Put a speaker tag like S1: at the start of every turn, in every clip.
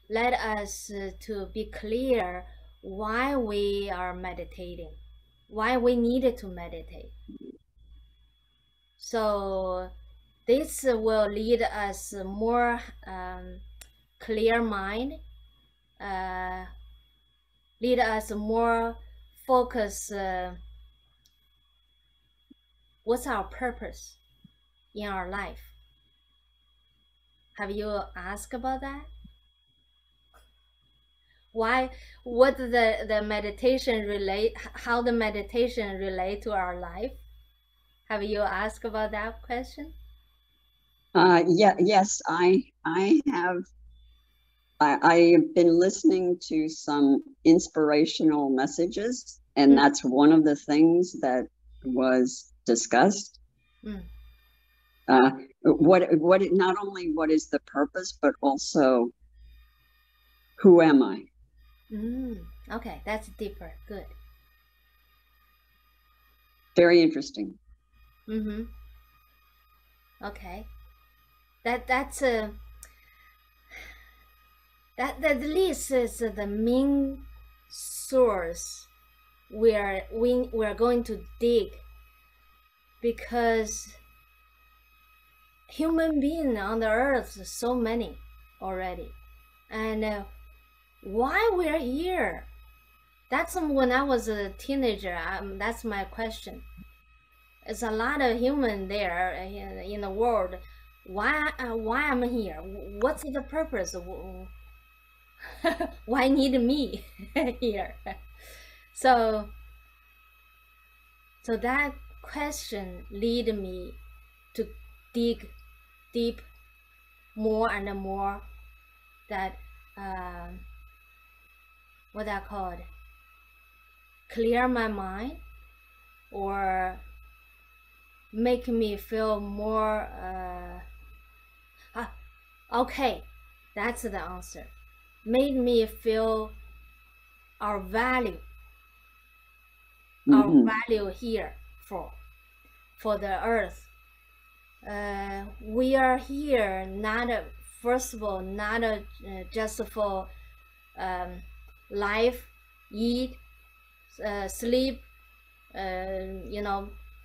S1: let us to be clear why we are meditating, why we needed to meditate. So this will lead us more clear mind, lead us more focus. What's our purpose in our life? Have you asked about that? Why? What the meditation relate? How the meditation relate to our life? Have you asked about that question?
S2: Yes, I have. I've been listening to some inspirational messages, and that's one of the things that was discussed.
S1: Mm.
S2: What not only what is the purpose, but also who am I?
S1: Okay, that's deeper. Good.
S2: Very interesting.
S1: Okay. That's that at least is the main source we're going to dig, because human being on the earth so many already, and why we're here, that's when I was a teenager. That's my question. It's a lot of human there in the world. Why I'm here? What's the purpose? Why need me here? So that question lead me to dig deep more and more, that what I called clear my mind, or make me feel more okay, that's the answer. Made me feel our value, our value here for the earth. We are here not first of all not just for life, eat, sleep,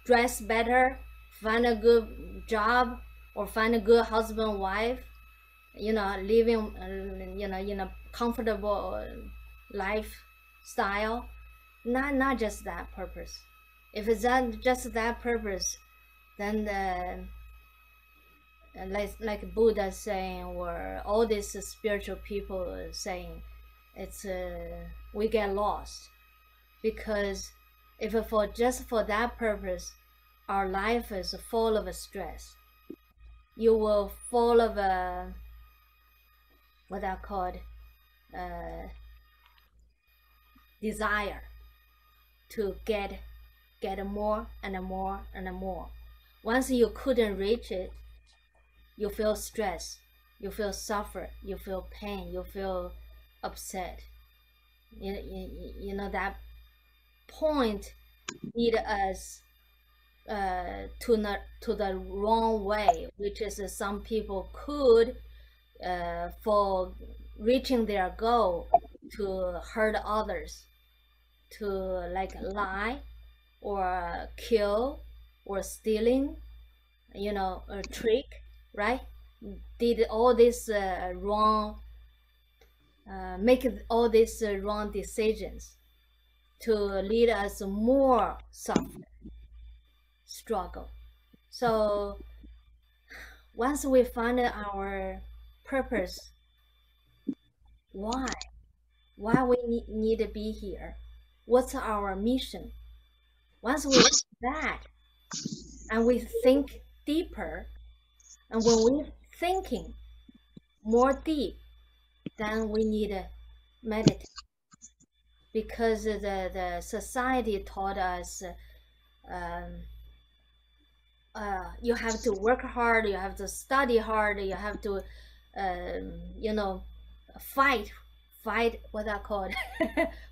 S1: dress better, find a good job, or find a good husband, wife, living in a comfortable lifestyle. Not just that purpose. If it's just that purpose, then like Buddha saying, or all these spiritual people saying, it's we get lost. Because if just for that purpose, our life is full of stress. You will full of what I called desire to get more and more and more. Once you couldn't reach it, you feel stress, you feel suffer, you feel pain, you feel upset. That point lead us to the wrong way, which is some people could for reaching their goal to hurt others, to like lie or kill or stealing, a trick, right? Did all this wrong, make all these wrong decisions to lead us more suffer, struggle. So once we find our purpose, why we need to be here, what's our mission? Once we do that, and we think deeper, and when we're thinking more deep, then we need to meditate. Because the society taught us you have to work hard, you have to study hard, you have to fight what I call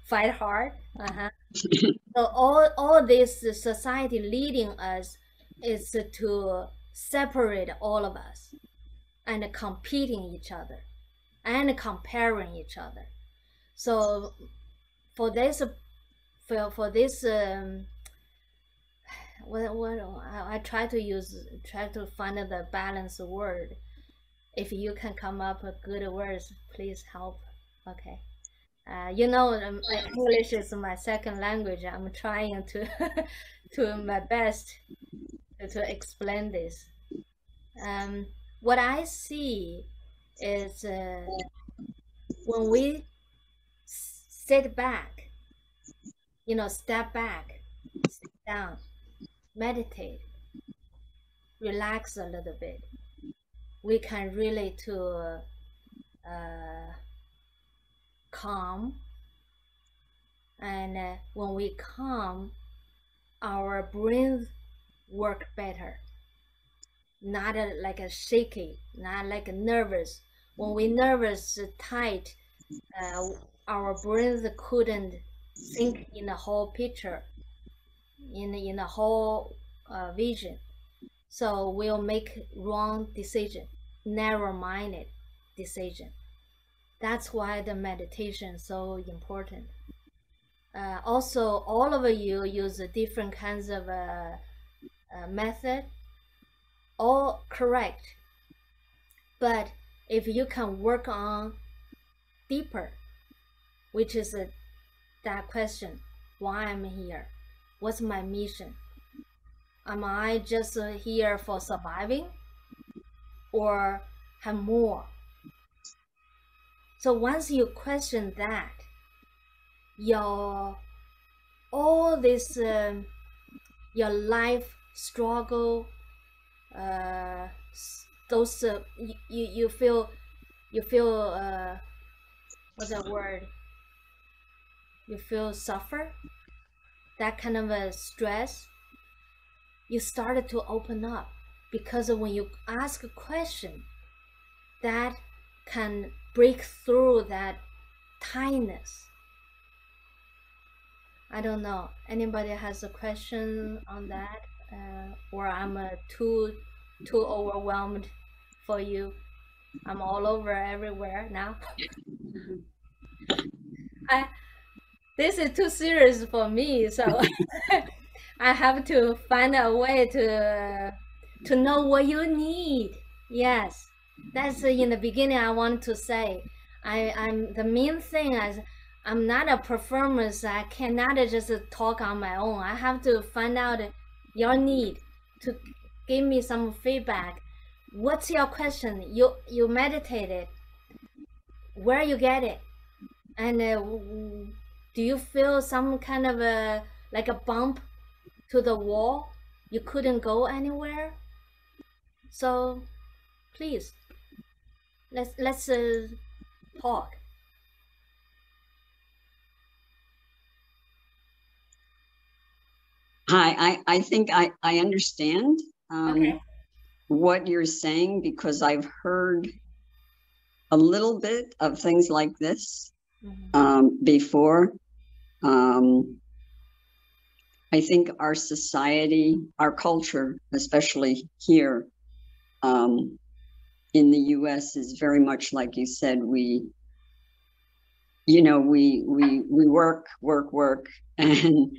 S1: fight hard. So all this society leading us is to separate all of us and competing each other. and comparing each other. So for this, for this, what I try to find the balanced word. If you can come up with good words, please help. Okay. English is my second language. I'm trying to to my best to explain this. What I see is when we sit back, step back, sit down, meditate, relax a little bit, we can really to calm. And when we calm, our brain work better, not like a shaky, not like a nervous. When we nervous tight, our brains couldn't think in the whole picture, in the whole vision. So we'll make wrong decision, narrow-minded decision. That's why the meditation is so important. Also, all of you use different kinds of method, all correct. But if you can work on deeper, which is that question, why I'm here? What's my mission? Am I just here for surviving or have more? So once you question that, all this your life struggle, those you feel what's that word? You feel suffer, that kind of a stress. You started to open up, because when you ask a question, that can break through that tightness. I don't know. Anybody has a question on that, or I'm too overwhelmed for you? I'm all over everywhere now. This is too serious for me, so I have to find a way to know what you need. Yes, that's in the beginning I want to say. I'm the main thing is I'm not a performance. I cannot just talk on my own. I have to find out your need to give me some feedback. What's your question? You meditated. Where you get it? And do you feel some kind of like a bump to the wall? You couldn't go anywhere. So please, let's talk.
S2: Hi, I think I understand
S1: Okay.
S2: what you're saying, because I've heard a little bit of things like this before. I think our society, our culture, especially here in the US, is very much like you said. We work, and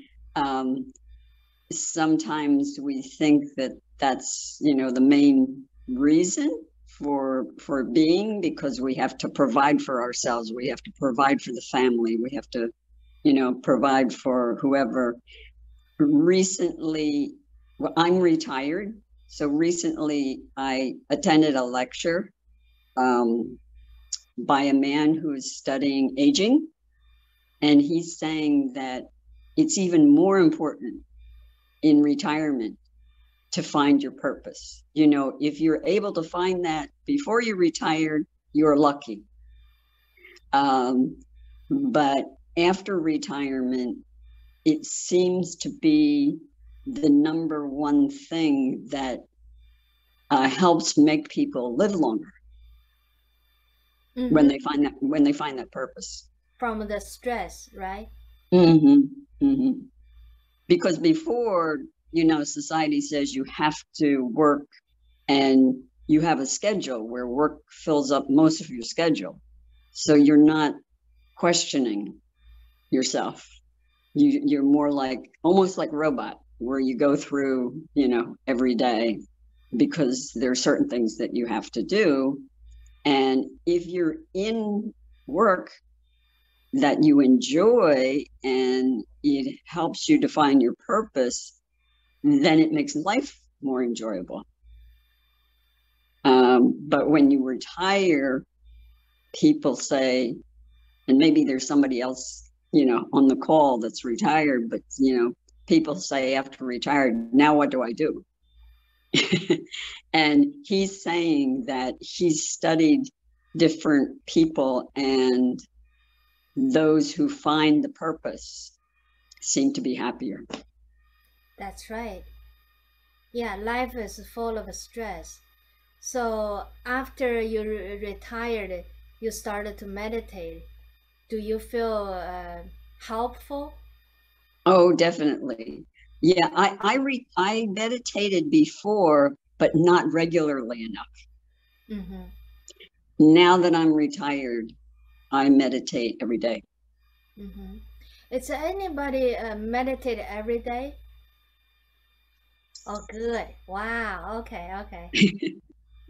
S2: sometimes we think that that's the main reason for being, because we have to provide for ourselves, we have to provide for the family, we have to provide for whoever. Recently, well, I'm retired, so recently I attended a lecture by a man who's studying aging, and he's saying that it's even more important in retirement to find your purpose. If you're able to find that before you retired, you're lucky. But after retirement, it seems to be the number one thing that helps make people live longer. When they find that purpose.
S1: From the stress, right?
S2: Because before, society says you have to work, and you have a schedule where work fills up most of your schedule. So you're not questioning yourself. You're more like, almost like a robot, where you go through, every day, because there are certain things that you have to do. And if you're in work that you enjoy and it helps you define your purpose, then it makes life more enjoyable. But when you retire, people say, and maybe there's somebody else, on the call that's retired, but, people say after retired, now what do I do? And he's saying that he's studied different people, and those who find the purpose seem to be happier.
S1: That's right. Yeah, life is full of stress. So after you retired, you started to meditate. Do you feel helpful?
S2: Oh, definitely. Yeah, I meditated before, but not regularly enough.
S1: Mm-hmm.
S2: Now that I'm retired, I meditate every day.
S1: Mm-hmm. It's anybody meditate every day? Oh, good. Wow. Okay. Okay.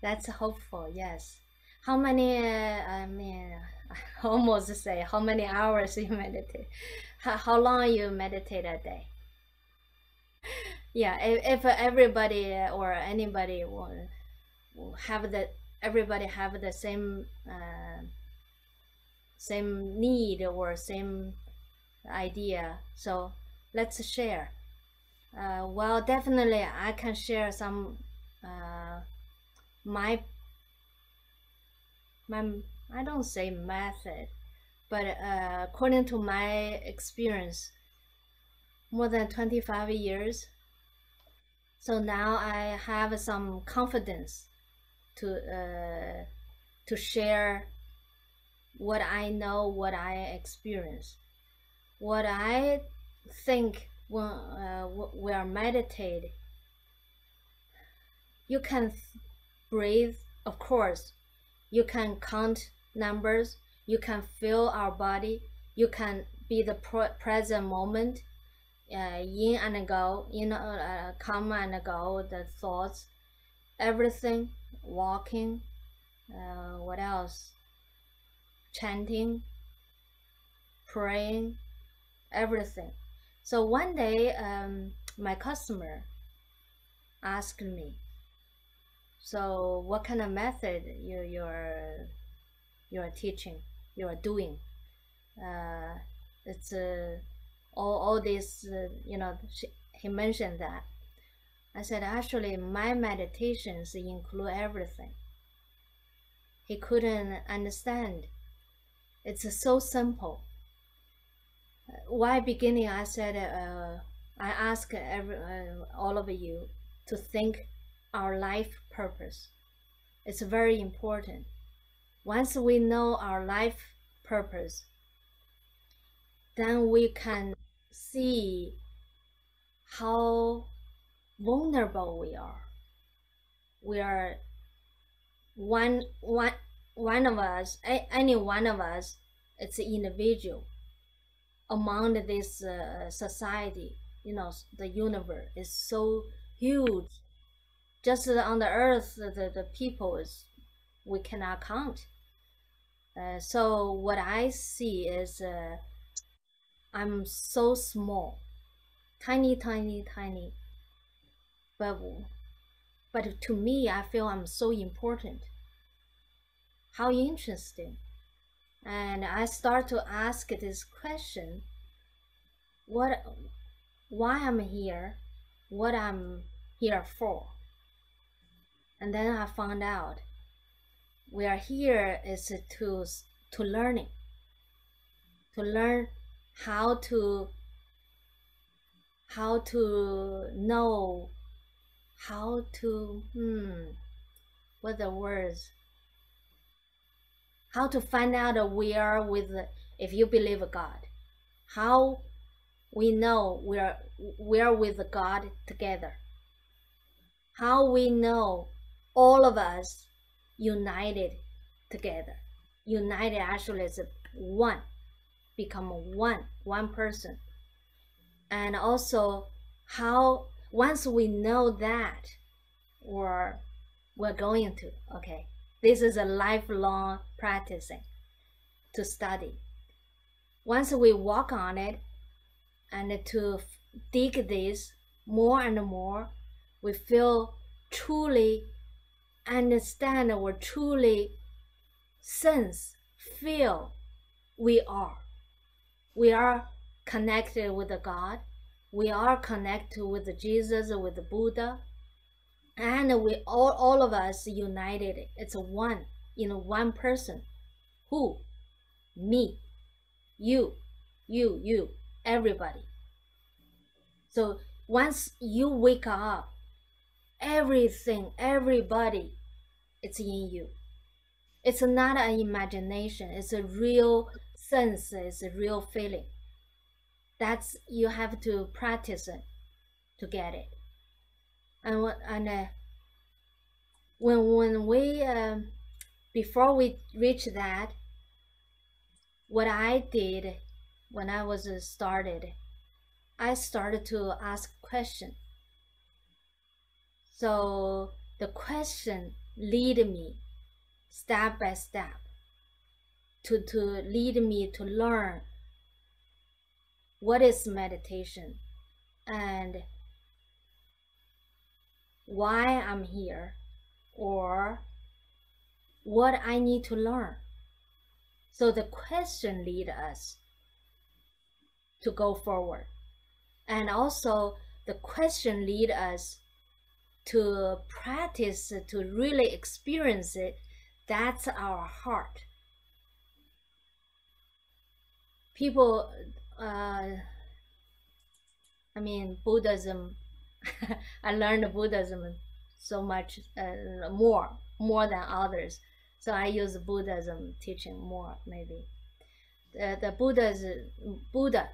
S1: That's hopeful. Yes. How many? I mean, I almost say how many hours you meditate. How long you meditate a day? Yeah. If everybody or anybody will have the everybody have the same need or same idea. So let's share. Well, definitely, I can share some uh, my my I don't say method, but according to my experience, more than 25 years. So now I have some confidence to share what I know, what I experience, what I think when we are meditating. You can breathe, of course. You can count numbers. You can feel our body. You can be the present moment, in and go, come and go, the thoughts, everything, walking, what else? Chanting, praying, everything. So one day, my customer asked me, so what kind of method you're teaching, you're doing? Uh, it's all this, he mentioned that. I said, actually, my meditations include everything. He couldn't understand. It's so simple. Why beginning? I said, I ask all of you to think our life purpose. It's very important. Once we know our life purpose, then we can see how vulnerable we are. We are one of us, any one of us, it's an individual among this society. The universe is so huge. Just on the earth, the people is we cannot count. So what I see is I'm so small, tiny, tiny, tiny. But to me, I feel I'm so important. How interesting. And I start to ask this question: what, why I'm here, what I'm here for. And then I found out we are here is to learning, to learn how to know how to what the words, how to find out we are with, if you believe God, how we know we're with God together, how we know all of us united together. united actually is one, become one person. And also how once we know that, or we're going to, okay, this is a lifelong practicing to study. Once we walk on it and to dig this more and more, we feel truly understand or truly sense, feel we are connected with the God, we are connected with Jesus, with the Buddha, and we all of us united. It's one, one person. Who? Me, you, everybody. So once you wake up, everything, everybody, it's in you. It's not an imagination, it's a real sense, it's a real feeling. That's, you have to practice it to get it. And when we before we reach that, what I did when I was started, I started to ask questions. So the question lead me step by step to lead me to learn what is meditation and why I'm here, or what I need to learn. So the question lead us to go forward. And also the question lead us to practice, to really experience it. That's our heart. People, Buddhism, I learned Buddhism so much more than others. So I use Buddhism teaching more, maybe. The Buddha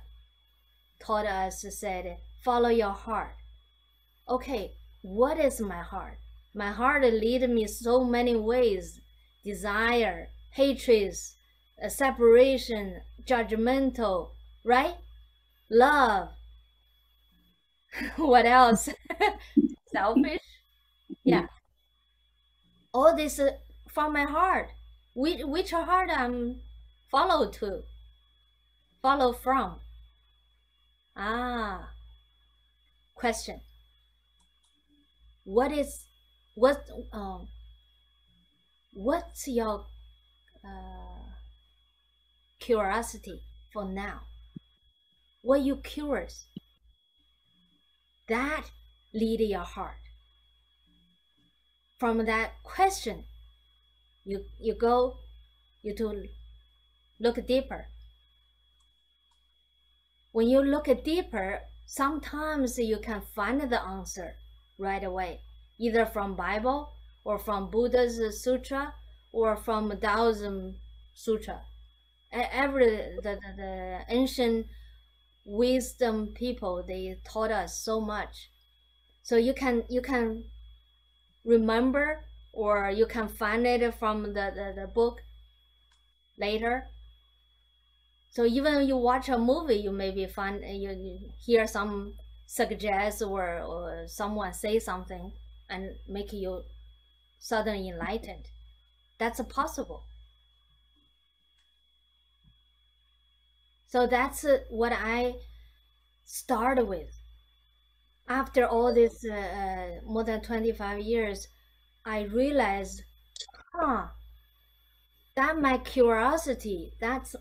S1: taught us, said, follow your heart. Okay, what is my heart? My heart lead me so many ways. Desire, hatred, separation, judgmental, right? Love. What else? Selfish? Yeah. All this from my heart. Which heart I'm follow from? Question. What's your curiosity for now? What you curious? That lead your heart. From that question, you to look deeper. When you look deeper, sometimes you can find the answer right away, either from Bible or from Buddha's sutra or from Taoism sutra. The ancient wisdom people, they taught us so much. So you can remember, or you can find it from the book later. So even when you watch a movie, you maybe find you hear some suggest or someone say something and make you suddenly enlightened. That's possible. So that's what I started with. After all this more than 25 years, I realized, that my curiosity, that's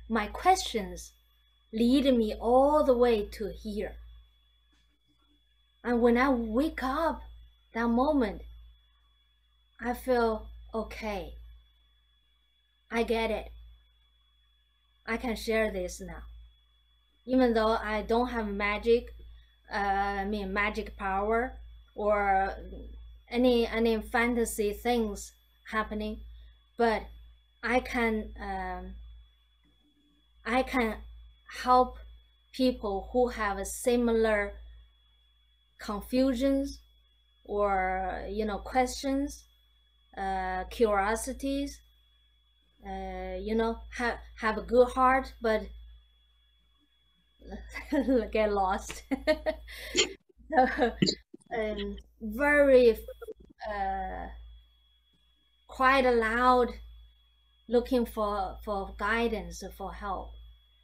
S1: my questions lead me all the way to here. And when I wake up, that moment, I feel okay. I get it. I can share this now. Even though I don't have magic power or any fantasy things happening, but I can help people who have similar confusions or questions, curiosities, have a good heart, but get lost. So, very quite loud, looking for guidance, for help.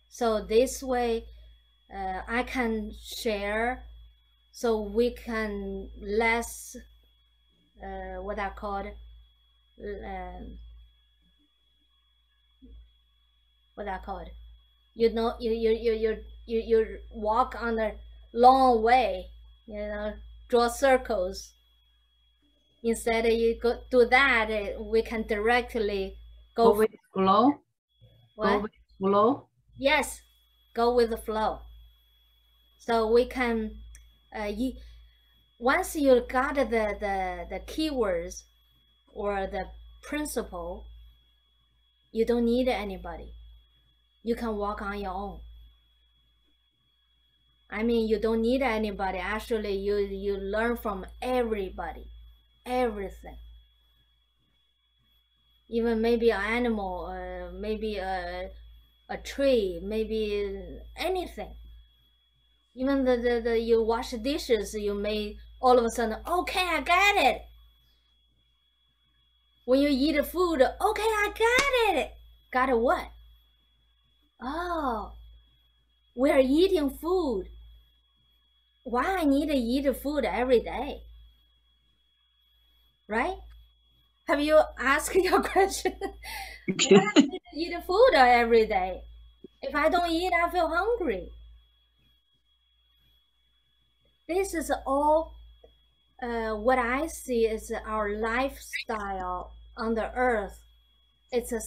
S1: So this way, I can share, so we can less what I call what I call it. You walk on a long way, draw circles. Instead you go do that, we can directly go
S3: with flow.
S1: what?
S3: Go with flow.
S1: Yes, go with the flow. So we can once you got the keywords or the principle, you don't need anybody. You can walk on your own. I mean, you don't need anybody. Actually, you learn from everybody, everything. Even maybe an animal, maybe a tree, maybe anything. Even the you wash dishes, you may all of a sudden, okay, I got it. When you eat food, okay, I got it. Got it what? Oh, we're eating food. Why I need to eat food every day? Right? Have you asked your question? Why I need to eat food every day? If I don't eat, I feel hungry. This is all what I see is our lifestyle on the earth. It's a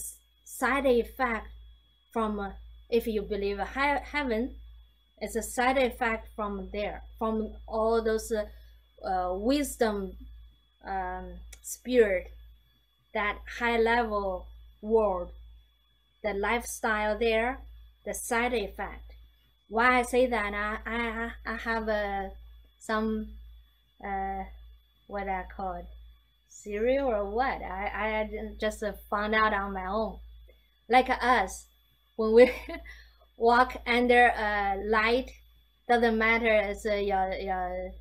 S1: side effect from, if you believe heaven, it's a side effect from there, from all those wisdom spirit, that high level world, the lifestyle there, the side effect. Why I say that, I have some what I call it, cereal or what, I just found out on my own. Like us, when we walk under a light, doesn't matter it's your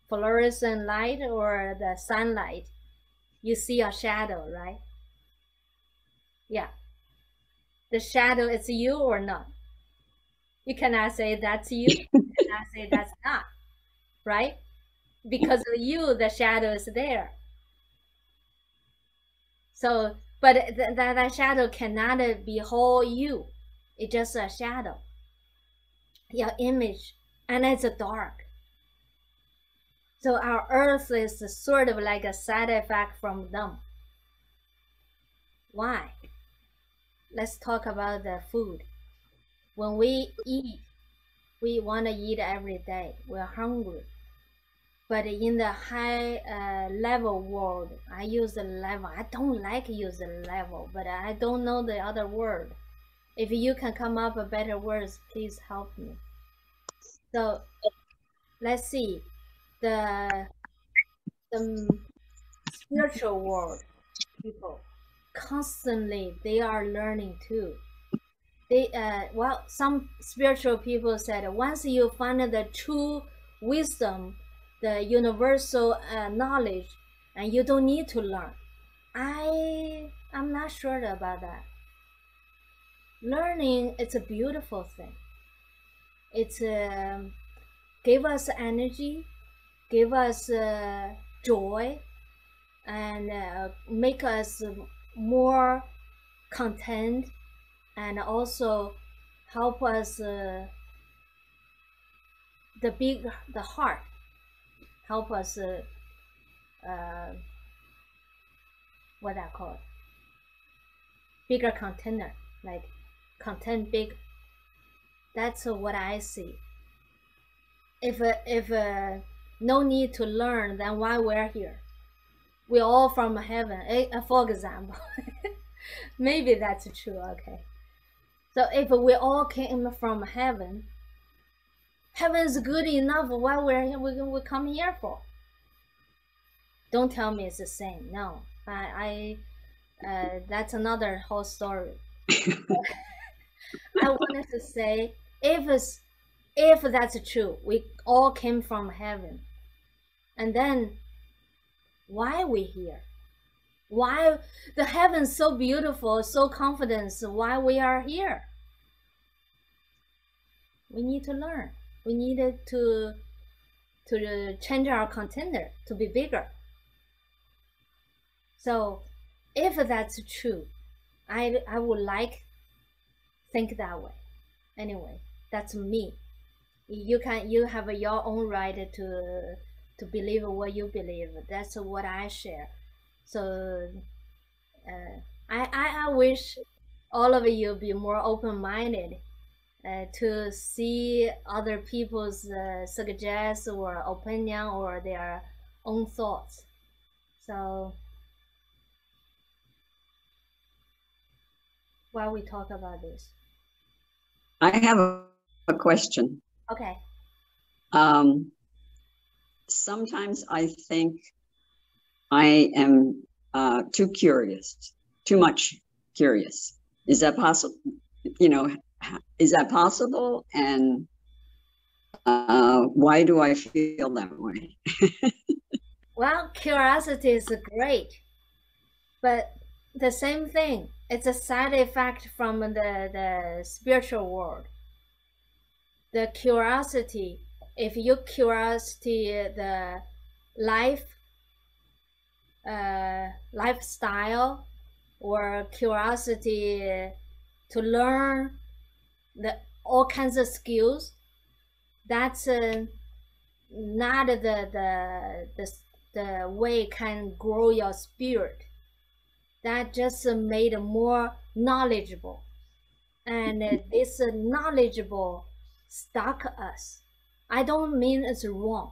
S1: fluorescent light or the sunlight, you see a shadow, right? Yeah, the shadow is you or not. You cannot say that's you, you cannot say that's not, right? Because of you, the shadow is there. So, but that shadow cannot behold you. It's just a shadow, your image, and it's dark. So our earth is sort of like a side effect from them. Why? Let's talk about the food. When we eat, we want to eat every day. We're hungry. But in the high level world, I use the level. I don't like use the level, but I don't know the other word. If you can come up with better words, please help me. So let's see. The spiritual world people, constantly they are learning too. They well, some spiritual people said once you find the true wisdom, the universal knowledge, and you don't need to learn. I'm not sure about that. Learning, it's a beautiful thing. It's give us energy, give us joy, and make us more content, and also help us the heart, help us what I call it, bigger container, like content big. That's what I see. If no need to learn, then why we're here? We're all from heaven, for example. Maybe that's true, okay. So if we all came from heaven, heaven is good enough, why we come here for? don't tell me it's the same. No, that's another whole story. I wanted to say, if that's true, we all came from heaven, and then why are we here? Why the heaven's so beautiful, so confident? Why we are here? We need to learn. We needed to change our container to be bigger. So, if that's true, I would like think that way. Anyway, that's me. You have your own right to believe what you believe. That's what I share. So I wish all of you be more open-minded to see other people's suggestions or opinion or their own thoughts. So while we talk about this,
S2: I have a question.
S1: okay.
S2: Sometimes I think I am too much curious. Is that possible? Is that possible? And why do I feel that way?
S1: Well, curiosity is great, but the same thing. It's a side effect from the spiritual world. The curiosity, if you curiosity the lifestyle, or curiosity to learn all kinds of skills, that's not the way can grow your spirit. That just made more knowledgeable, and this knowledgeable stuck us. I don't mean it's wrong,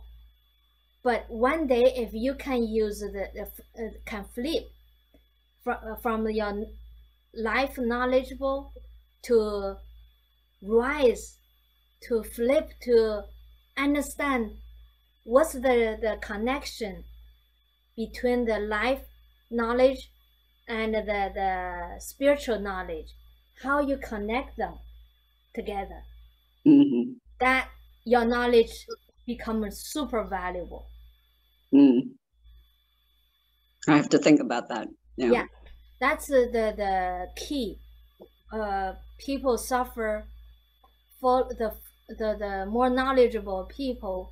S1: but one day if you can use can flip from your life knowledgeable to rise, to flip, to understand what's the connection between the life knowledge and the spiritual knowledge, how you connect them together.
S2: Mm-hmm.
S1: That your knowledge becomes super valuable.
S2: I have to think about that.
S1: Yeah, that's the key. People suffer for the more knowledgeable people,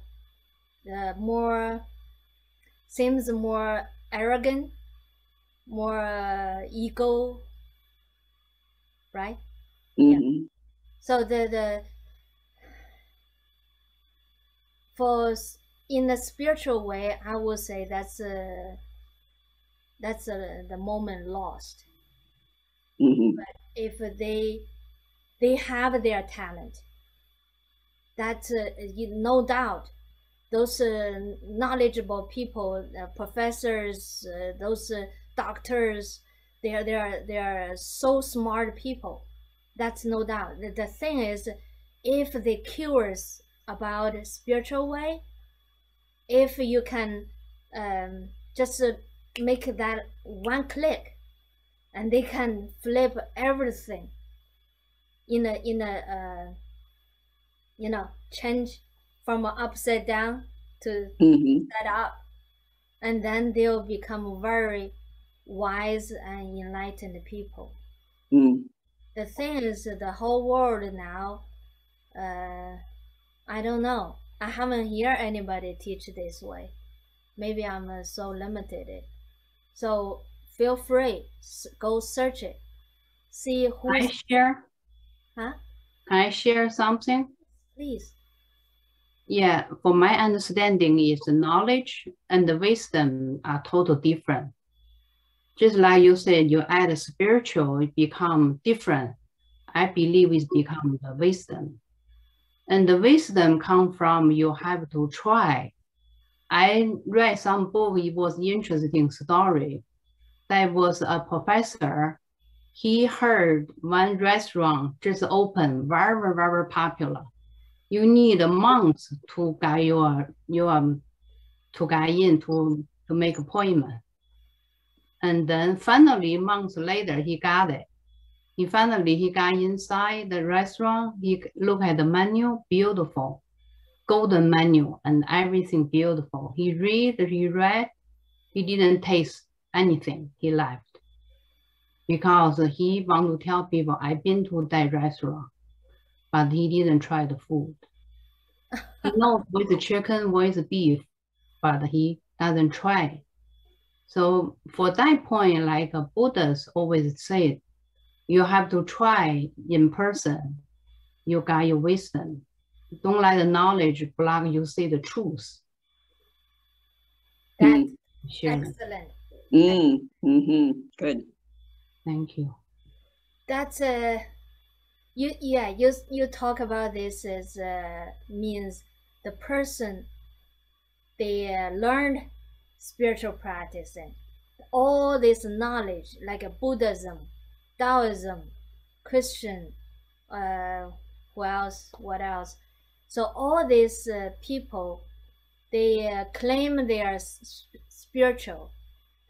S1: the more seems more arrogant, more ego, right?
S2: Mm-hmm.
S1: Yeah. So in the spiritual way, I would say that's the moment lost.
S2: Mm-hmm.
S1: But if they have their talent, that no doubt those knowledgeable people, professors, those doctors, they are so smart people. That's no doubt. The thing is, if they curious about spiritual way, if you can just make that one click, and they can flip everything in a change from upside down to set up, and then they'll become very wise and enlightened people. The thing is, the whole world now, I don't know. I haven't heard anybody teach this way. Maybe I'm so limited. So feel free, go search it. See who.
S3: Can I share?
S1: Huh?
S3: Can I share something?
S1: Please.
S3: Yeah, for my understanding is the knowledge and the wisdom are totally different. Just like you said, you add spiritual, it become different. I believe it become the wisdom. And the wisdom come from you have to try. I read some book, it was interesting story. There was a professor, he heard one restaurant just open, very, very popular. You need a month to get to get in to to make appointment. And then finally, months later, he got it. He got inside the restaurant. He looked at the menu, beautiful, golden menu, and everything beautiful. He read, he didn't taste anything. He left because he want to tell people, I've been to that restaurant, but he didn't try the food. He knows with chicken, with beef, but he doesn't try. So for that point, like Buddhists always say, you have to try in person. You got your wisdom. Don't let the knowledge block you see the truth.
S1: That's excellent.
S2: Good.
S3: Thank you.
S1: That's you talk about this as means the person they learned spiritual practice and all this knowledge like Buddhism, Taoism, Christian, what else? So all these people, they claim they are spiritual,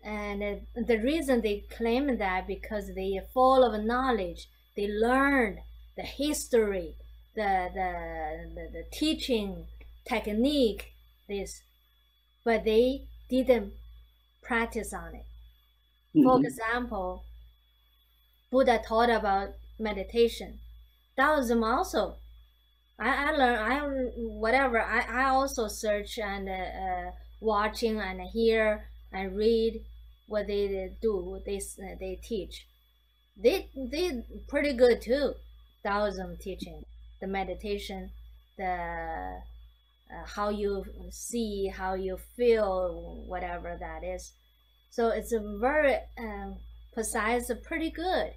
S1: and the reason they claim that because they are full of knowledge, they learn the history, the teaching technique, this, but they didn't practice on it. For example, Buddha taught about meditation. Taoism also. I also search and watching and hear and read what they do. They teach. They pretty good too. Taoism teaching, the meditation, the how you see, how you feel, whatever that is. So it's a very precise, pretty good.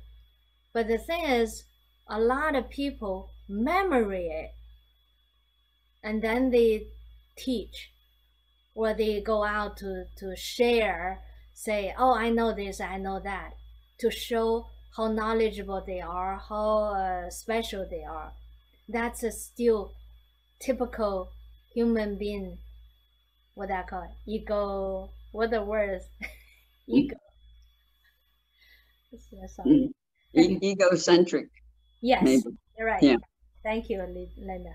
S1: But the thing is, a lot of people memory it, and then they teach, or they go out to share, say, oh, I know this, I know that, to show how knowledgeable they are, how special they are. That's still typical human being, what I call it, ego, what the words, ego. Sorry.
S2: Egocentric.
S1: Yes,
S2: maybe.
S1: You're right.
S2: Yeah.
S1: Thank you, Linda.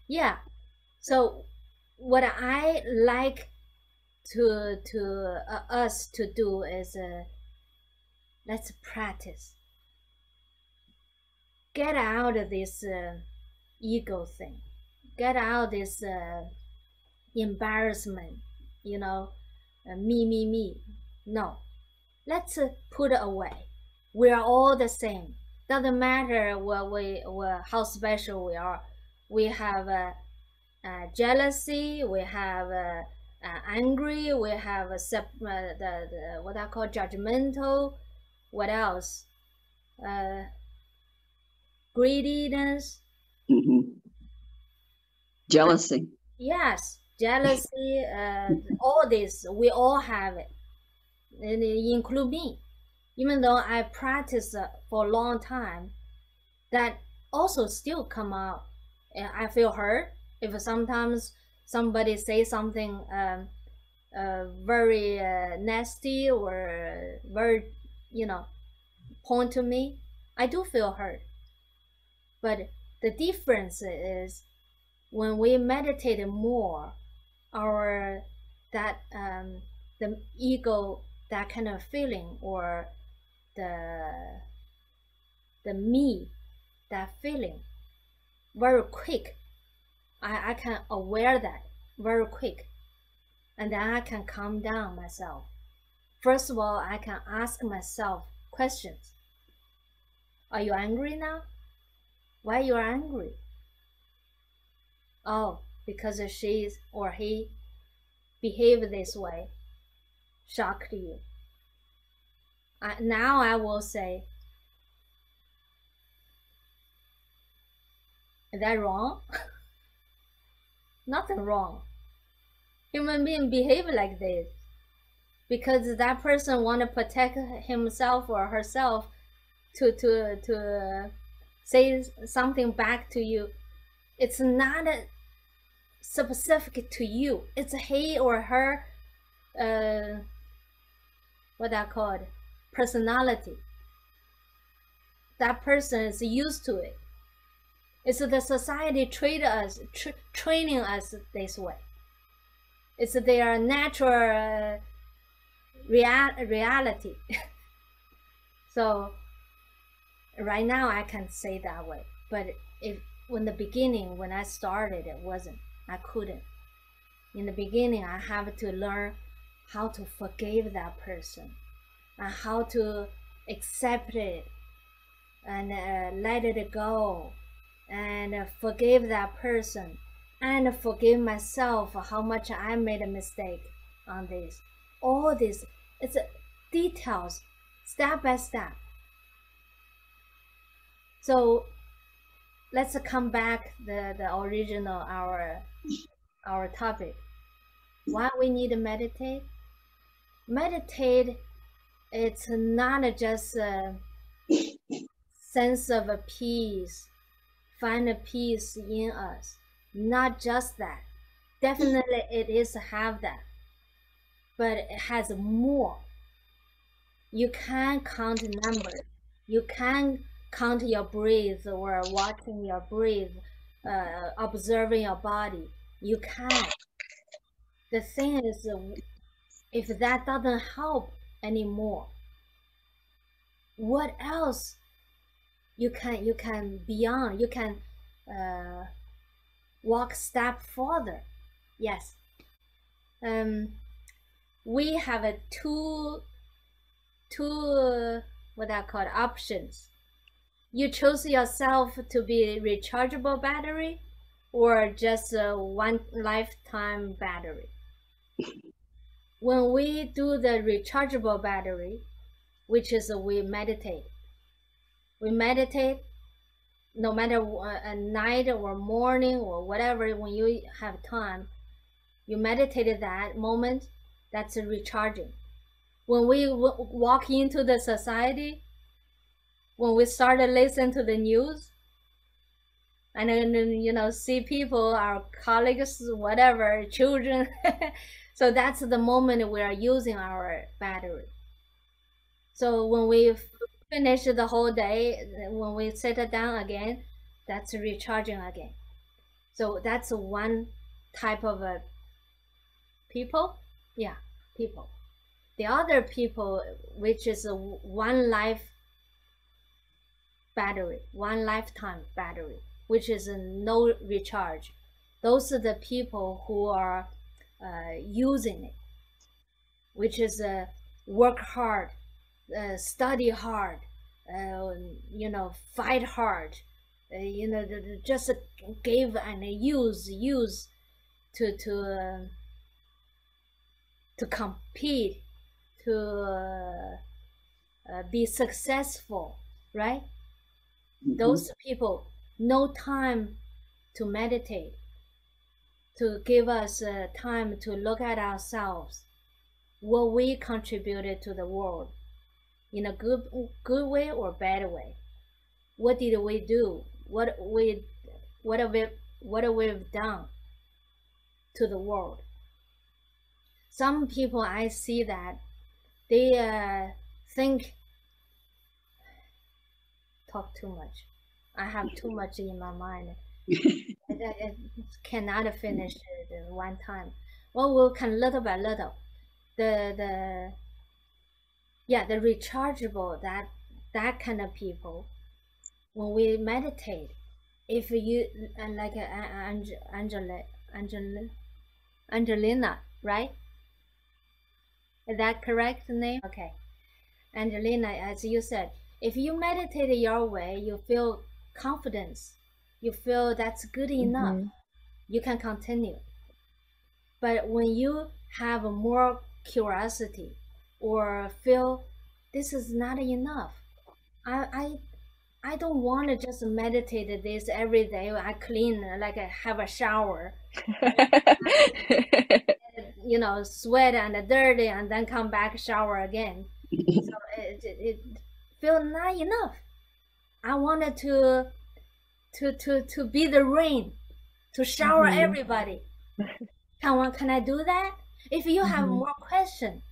S1: Yeah. So what I like to us to do is let's practice. Get out of this ego thing. Get out this embarrassment. Me. No. Let's put it away. We are all the same. Doesn't matter how special we are. We have jealousy. We have angry. We have the what I call judgmental. What else? Greediness.
S2: Jealousy.
S1: Yes, jealousy. All this we all have it, and it include me. Even though I practice for a long time, that also still come out. I feel hurt if sometimes somebody say something very nasty or very, point to me. I do feel hurt. But the difference is when we meditate more, the ego, that kind of feeling, or the me, that feeling, very quick. I can aware that very quick, and then I can calm down myself. First of all, I can ask myself questions. Are you angry now? Why you are angry? Oh, because she or he behaved this way, shocked you. Now I will say, is that wrong? Nothing wrong. Human being behave like this because that person want to protect himself or herself to say something back to you. It's not specific to you. It's he or her what I call it, personality. That person is used to it. It's the society training us this way. It's their natural reality. So right now I can say that way, but in the beginning, when I started, it wasn't. I couldn't. In the beginning, I have to learn how to forgive that person and how to accept it and let it go and forgive that person and forgive myself for how much I made a mistake on this. All this, it's details, step by step. So let's come back the original our topic. Why we need to meditate? Meditate, it's not just a sense of a peace, find a peace in us. Not just that. Definitely it is have that. But it has more. You can't count numbers. You can't count your breath or watching your breath, observing your body. You can't. The thing is, if that doesn't help anymore, what else you can beyond? You can walk step further. Yes. We have two what I call options. You choose yourself to be rechargeable battery or just one lifetime battery. When we do the rechargeable battery, which is we meditate. We meditate no matter a night or morning or whatever, when you have time, you meditated that moment, that's a recharging. When we walk into the society, when we started listening to the news, and then, see people, our colleagues, whatever, children, so that's the moment we are using our battery. So when we finish the whole day, when we sit down again, that's recharging again. So that's one type of people. Yeah, people. The other people, which is a one life battery, one lifetime battery, which is no recharge. Those are the people who are using it, which is work hard, study hard, fight hard, just give and use to compete, to be successful, right? Mm-hmm. Those people, no time to meditate, to give us time to look at ourselves, what we contributed to the world, in a good way or bad way. What did we do? What we've done to the world? Some people, I see that they think, talk too much. I have too much in my mind. I cannot finish it in one time. Well, we can little by little. The rechargeable, that kind of people, when we meditate, if you like Angelina, right? Is that correct name? Okay. Angelina, as you said, if you meditate your way, you feel confidence. You feel that's good enough. Mm-hmm. You can continue. But when you have more curiosity or feel this is not enough, I don't want to just meditate this every day. I clean, like I have a shower. Sweat and dirty and then come back shower again. So it feel not enough. I wanted to be the rain, to shower everybody. Can I do that? If you have more question,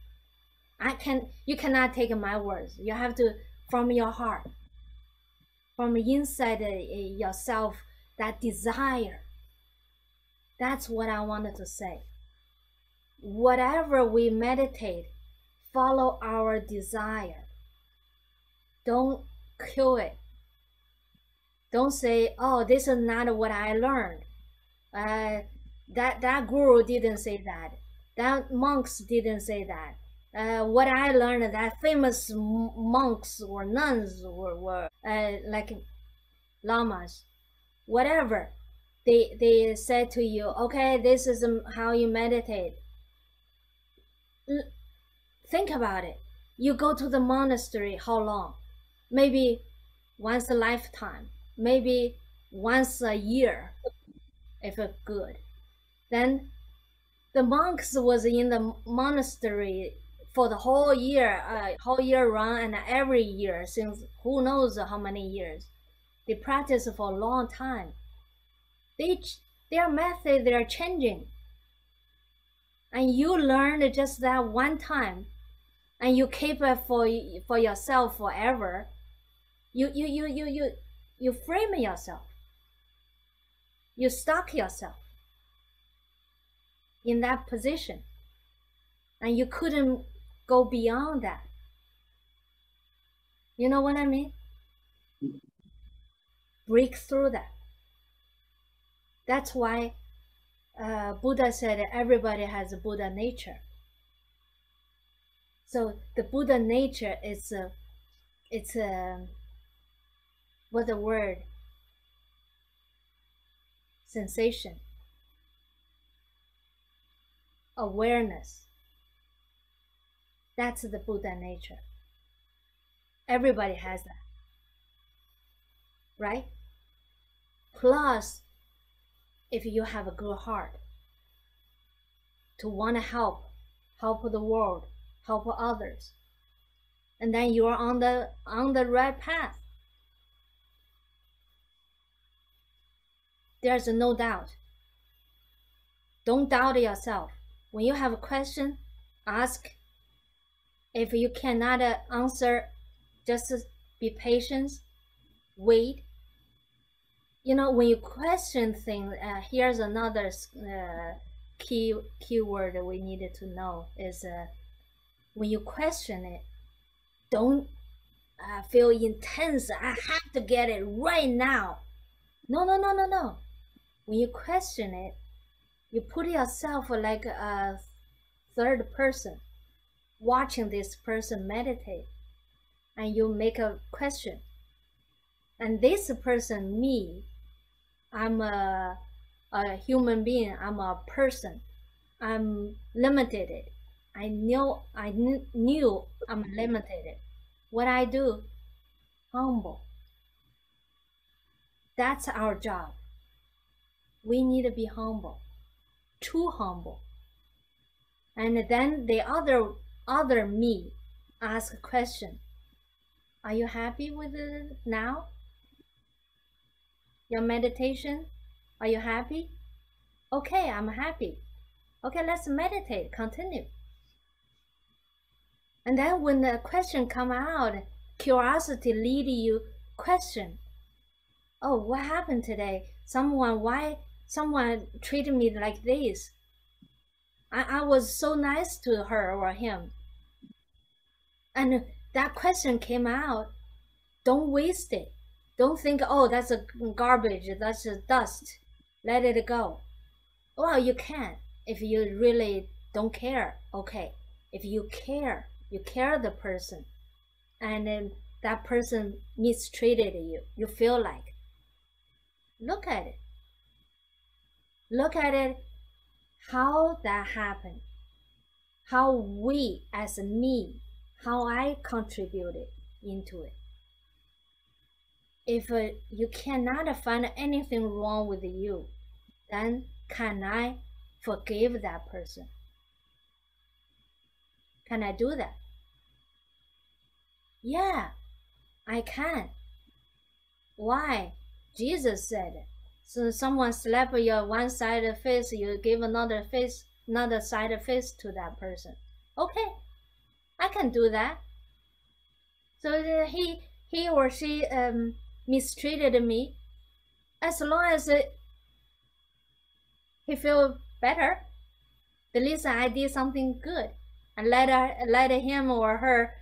S1: you cannot take my words. You have to, from your heart, from inside yourself, that desire. That's what I wanted to say. Whatever we meditate, follow our desire. Don't kill it. Don't say, oh, this is not what I learned. That guru didn't say that. That monks didn't say that. What I learned, that famous monks or nuns were like lamas, whatever. They said to you, okay, this is how you meditate. Think about it. You go to the monastery, how long? Maybe once a lifetime, maybe once a year, if it's good. Then the monks was in the monastery for the whole year round, and every year since who knows how many years. They practice for a long time. Their method, they're changing. And you learn just that one time, and you keep it for yourself forever. You frame yourself. You stuck yourself in that position, and you couldn't go beyond that. You know what I mean? Break through that. That's why Buddha said everybody has a Buddha nature. So the Buddha nature is what the word? Sensation, awareness. That's the Buddha nature. Everybody has that, right? Plus, if you have a good heart to want to help the world, help others, and then you are on the right path. There's no doubt. Don't doubt yourself. When you have a question, ask. If you cannot answer, just be patient, wait. You know, when you question things, here's another key word we needed to know is when you question it, don't feel intense. I have to get it right now. No. When you question it, you put yourself like a third person watching this person meditate, and you make a question. And this person, me, I'm a human being, I'm a person, I'm limited. I knew I'm limited. What I do, humble. That's our job. We need to be humble, too humble. And then the other me ask a question. Are you happy with it now? Your meditation? Are you happy? Okay, I'm happy. Okay, let's meditate, continue. And then when the question come out, curiosity lead you question. Oh, what happened today? Why someone treated me like this? I was so nice to her or him. And that question came out. Don't waste it. Don't think, oh, that's a garbage, that's a dust. Let it go. Well, you can if you really don't care. Okay. If you care the person, and then that person mistreated you, you feel like, look at it. Look at it, how that happened. How we, as me, how I contributed into it. If you cannot find anything wrong with you, then can I forgive that person? Can I do that? Yeah, I can. Why? Jesus said, so someone slap your one side of face, you give another face, not a side face to that person. Okay, I can do that. So he or she mistreated me. As long as he feel better, at least I did something good, and let him or her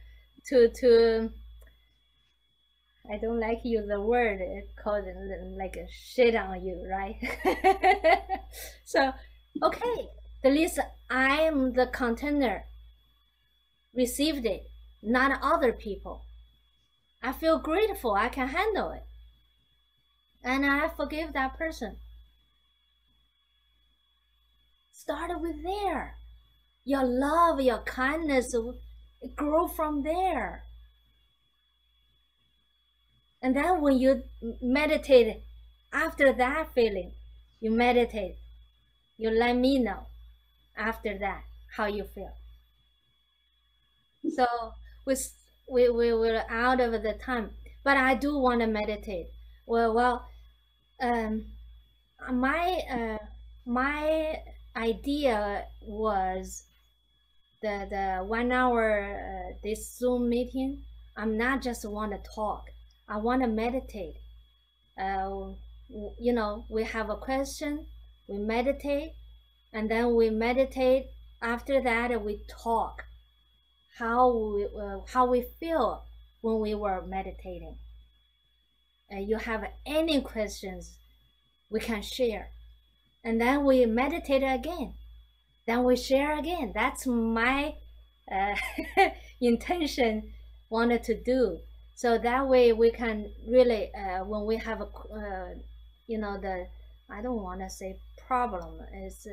S1: to I don't like use the word called like a shit on you, right? So okay, at least I am the container, received it, not other people. I feel grateful I can handle it, and I forgive that person. Start with there. Your love, your kindness grow from there. And then when you meditate, after that feeling, you meditate, you let me know after that how you feel. So we're out of the time, but I do want to meditate. My idea was the 1 hour this Zoom meeting. I'm not just want to talk. I want to meditate. You know, we have a question, we meditate, and then we meditate. After that, we talk how we feel when we were meditating. You have any questions, we can share, and then we meditate again. Then we share again. That's my intention, wanted to do. So that way we can really, when we have a, you know, I don't want to say problem, is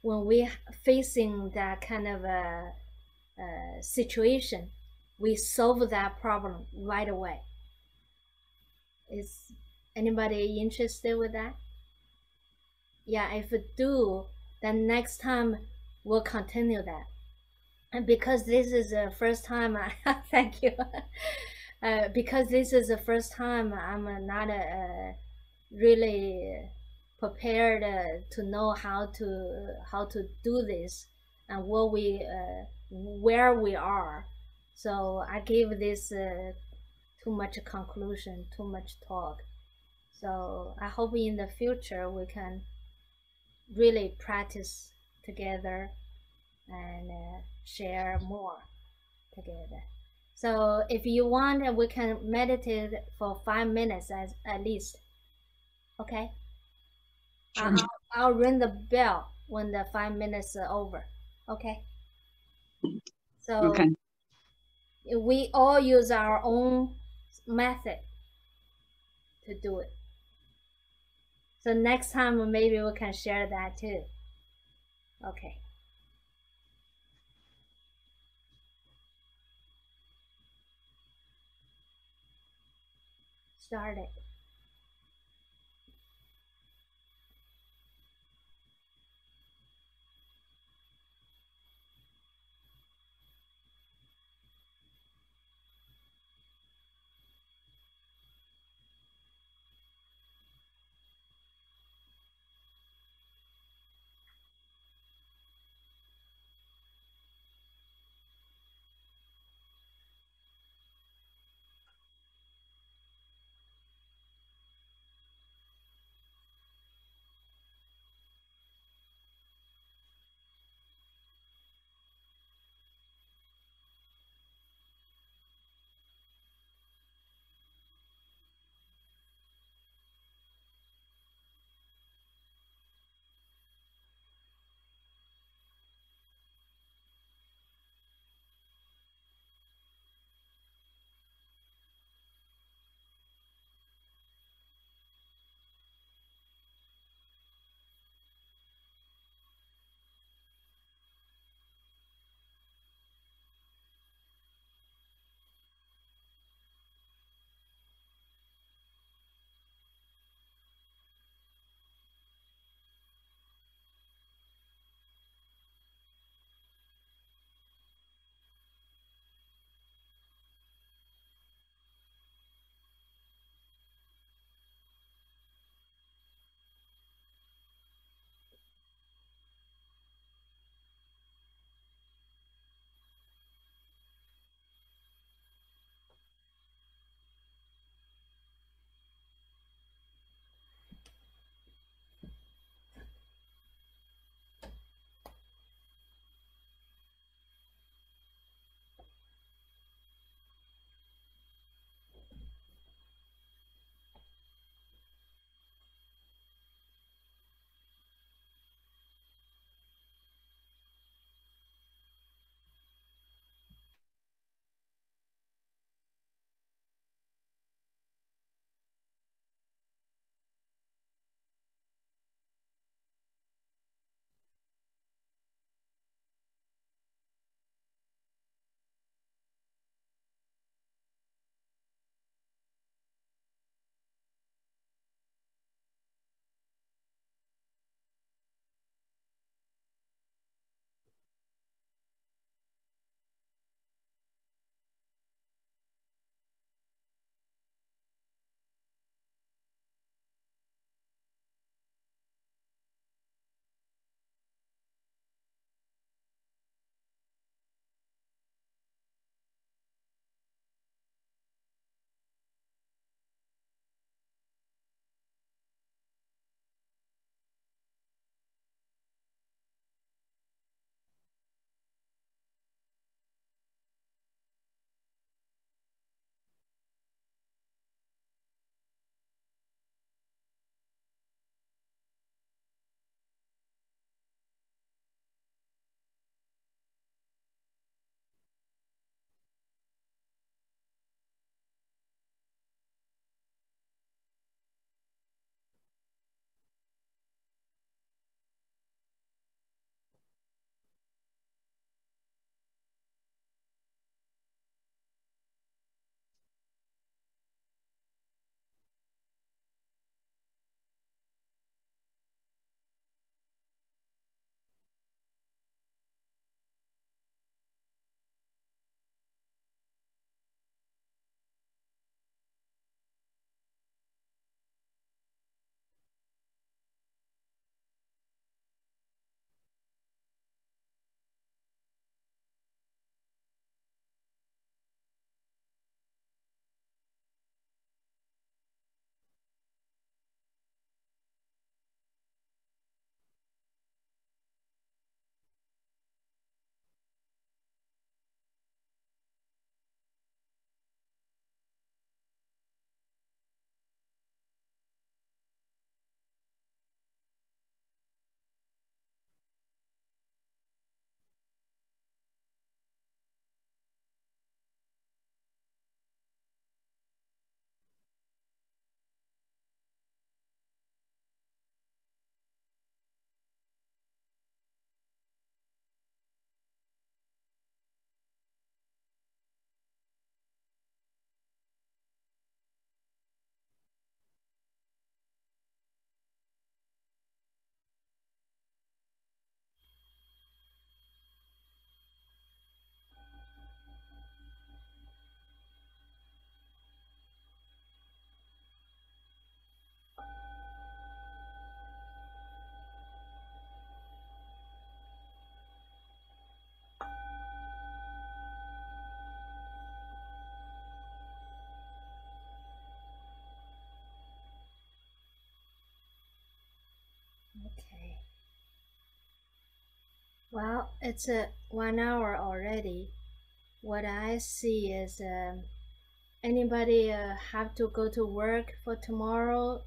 S1: when we facing that kind of a situation, we solve that problem right away. Is anybody interested with that? Yeah, if we do, then next time we'll continue that. And because this is the first time, thank you. Because this is the first time I'm not really prepared to know how to do this and what where we are. So I gave this too much conclusion, too much talk. So I hope in the future we can really practice together and share more together. So if you want, we can meditate for 5 minutes at least. Okay?
S2: Sure.
S1: I'll ring the bell when the 5 minutes are over. Okay? So
S2: Okay.
S1: we all use our own method to do it. So next time maybe we can share that too. Okay. Start it. Well, it's 1 hour already. What I see is anybody have to go to work for tomorrow,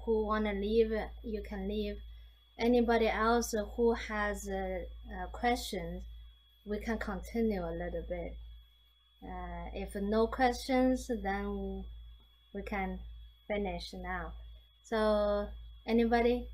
S1: who want to leave, you can leave. Anybody else who has questions, we can continue a little bit. If no questions, then we can finish now. So anybody?